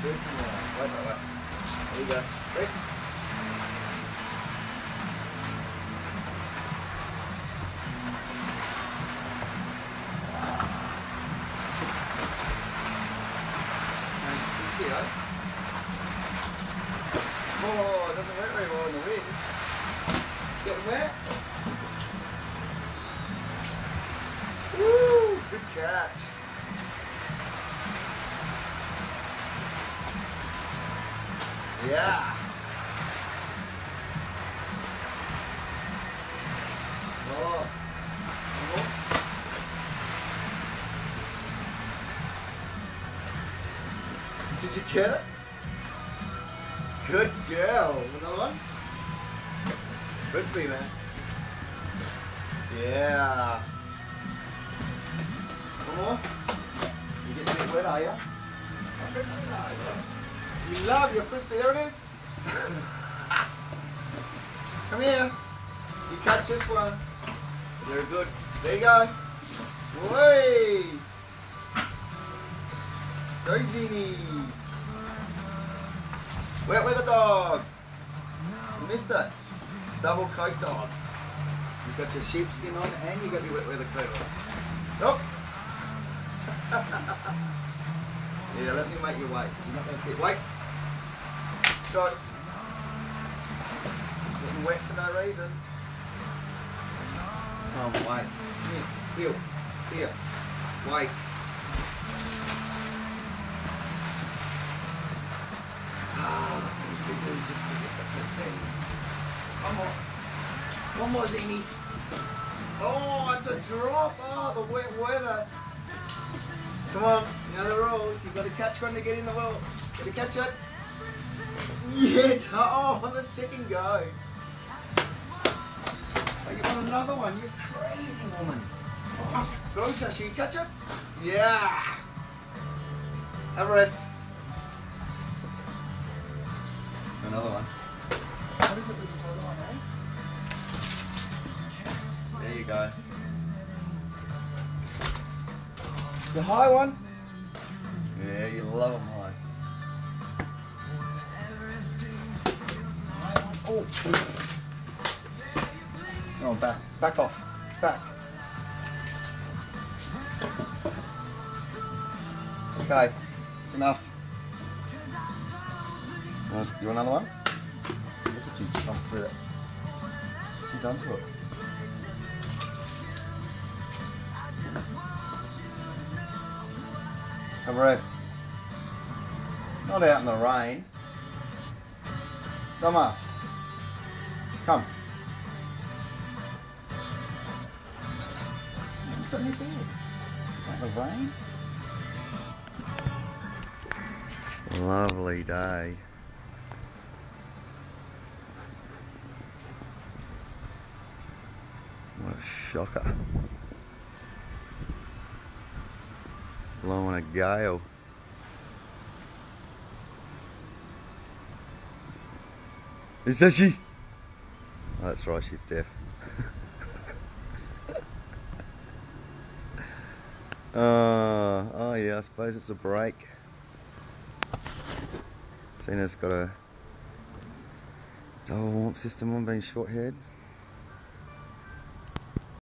There's some more. Wait. There you go. Ready? Oh, it doesn't work very well in the wind. Getting wet? Woo! Good catch. Yeah. Oh. Did you get it? Good girl. Another one? Frisbee, man. Yeah. One more? You getting a bit wet, are you? You love your Frisbee. There it is. Come here. You catch this one. Very good. There you go. Way. Go, Xena. Wet weather dog. You missed it. Double coat dog. You've got your sheepskin on and you got your wet weather coat on. Nope. Yeah, let me make you wait. You're not going to see it. Wait. Go. Getting wet for no reason. It's time to wait. Here. Here. Wait. Just to get the first thing. One more. One more, Xena. Oh, it's a drop. Oh, the wet weather. Come on, you know the rules. You've got to catch one to get in the well. Got to catch it. Yes. Oh, on the second go. Oh, you want another one? You crazy woman. Oh, go, Sashi. Catch it. Yeah. Have a rest. Another one. What is it with this other one, eh? There you go. The high one? Yeah, you love them high. Oh. Oh, back. Back off. Back. Okay. It's enough. You want another one? Look at you jump through it. What's you done to it? Have a rest. Not out in the rain. Thomas. Come. What's on your bed? Is that the rain? Lovely day. What a shocker. Blowing a gale. Is that she? Oh, that's right, she's deaf. Oh yeah, I suppose it's a break. Xena's got a double warmth system on, being short-haired.